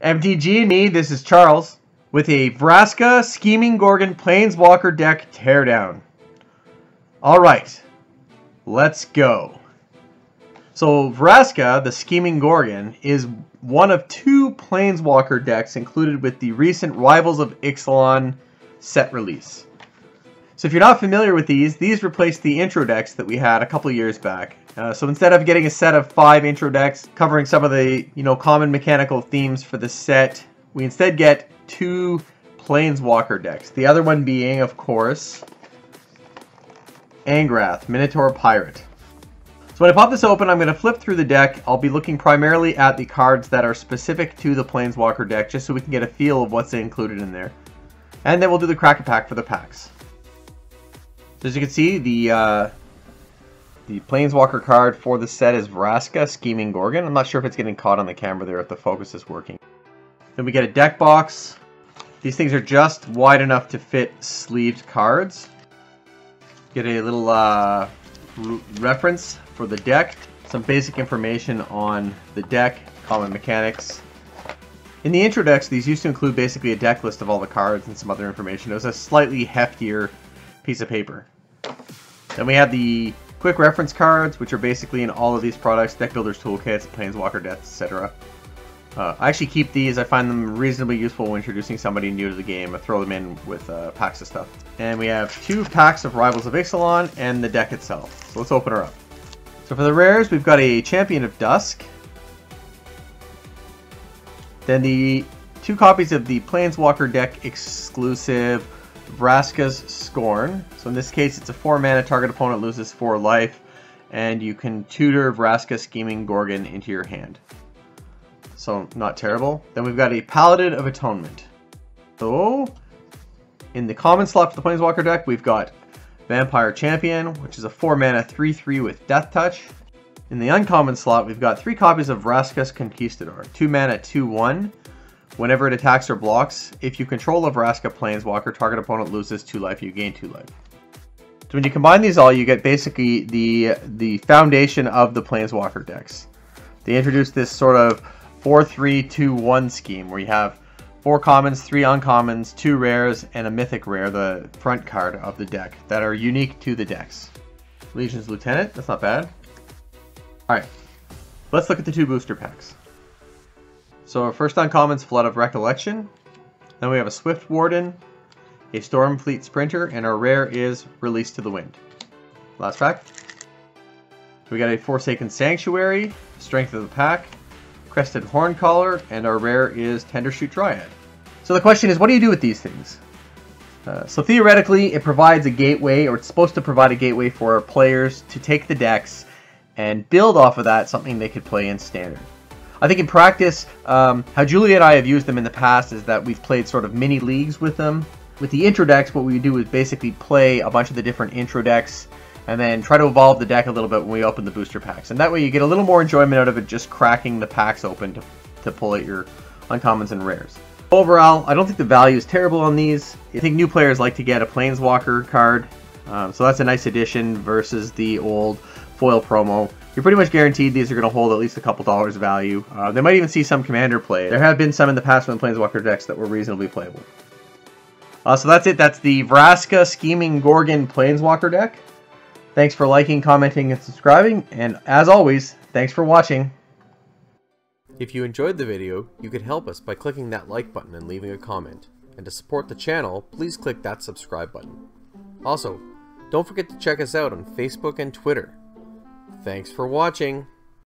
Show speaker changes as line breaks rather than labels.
MTG and me, this is Charles, with a Vraska Scheming Gorgon Planeswalker deck teardown. Alright, let's go. So Vraska, the Scheming Gorgon, is one of two Planeswalker decks included with the recent Rivals of Ixalan set release. So if you're not familiar with these replace the intro decks that we had a couple years back. So instead of getting a set of 5 intro decks covering some of the common mechanical themes for the set, we instead get 2 Planeswalker decks. The other one being, of course, Angrath, Minotaur Pirate. So when I pop this open, I'm going to flip through the deck. I'll be looking primarily at the cards that are specific to the Planeswalker deck, just so we can get a feel of what's included in there. And then we'll do the Crack-a-Pack for the packs. So as you can see, the Planeswalker card for the set is Vraska Scheming Gorgon. I'm not sure if it's getting caught on the camera there if the focus is working. Then we get a deck box. These things are just wide enough to fit sleeved cards. Get a little reference for the deck. Some basic information on the deck, common mechanics. In the intro decks, these used to include basically a deck list of all the cards and some other information. It was a slightly heftier piece of paper. Then we have the quick reference cards, which are basically in all of these products, deck builders toolkits, planeswalker decks, etc. I actually keep these. I find them reasonably useful when introducing somebody new to the game. I throw them in with packs of stuff. And we have 2 packs of Rivals of Ixalan and the deck itself. So let's open her up. So for the rares, we've got a Champion of Dusk. Then the 2 copies of the Planeswalker deck exclusive Vraska's Scorn. So in this case, it's a 4-mana, target opponent loses 4 life, and you can tutor Vraska Scheming Gorgon into your hand. So not terrible. Then we've got a Paladin of Atonement. So in the common slot for the Planeswalker deck, we've got Vampire Champion, which is a 4-mana 3/3 with Death Touch. In the uncommon slot, we've got 3 copies of Vraska's Conquistador, 2-mana 2/1. Whenever it attacks or blocks, if you control a Vraska Planeswalker, target opponent loses 2 life, you gain 2 life. So when you combine these all, you get basically the foundation of the Planeswalker decks. They introduced this sort of 4-3-2-1 scheme where you have 4 commons, 3 uncommons, 2 rares, and a mythic rare, the front card of the deck, that are unique to the decks. Legion's Lieutenant, that's not bad. Alright, let's look at the 2 booster packs. So our first uncommon's Flood of Recollection. Then we have a Swift Warden, a Stormfleet Sprinter, and our rare is Release to the Wind. Last pack. We got a Forsaken Sanctuary, Strength of the Pack, Crested Horncaller, and our rare is Tendershoot Dryad. So the question is, what do you do with these things? So theoretically, it provides a gateway, or it's supposed to provide a gateway for players to take the decks and build off of that something they could play in Standard. I think in practice, how Julie and I have used them in the past is that we've played sort of mini leagues with them. With the intro decks, what we do is basically play a bunch of the different intro decks and then try to evolve the deck a little bit when we open the booster packs. And that way you get a little more enjoyment out of it just cracking the packs open to pull out your uncommons and rares. Overall, I don't think the value is terrible on these. I think new players like to get a Planeswalker card, so that's a nice addition versus the old foil promo. You're pretty much guaranteed these are going to hold at least a couple dollars value. They might even see some commander play. There have been some in the past from the Planeswalker decks that were reasonably playable. So that's it. That's the Vraska Scheming Gorgon Planeswalker deck. Thanks for liking, commenting, and subscribing. And as always, thanks for watching.
If you enjoyed the video, you could help us by clicking that like button and leaving a comment. And to support the channel, please click that subscribe button. Also, don't forget to check us out on Facebook and Twitter. Thanks for watching!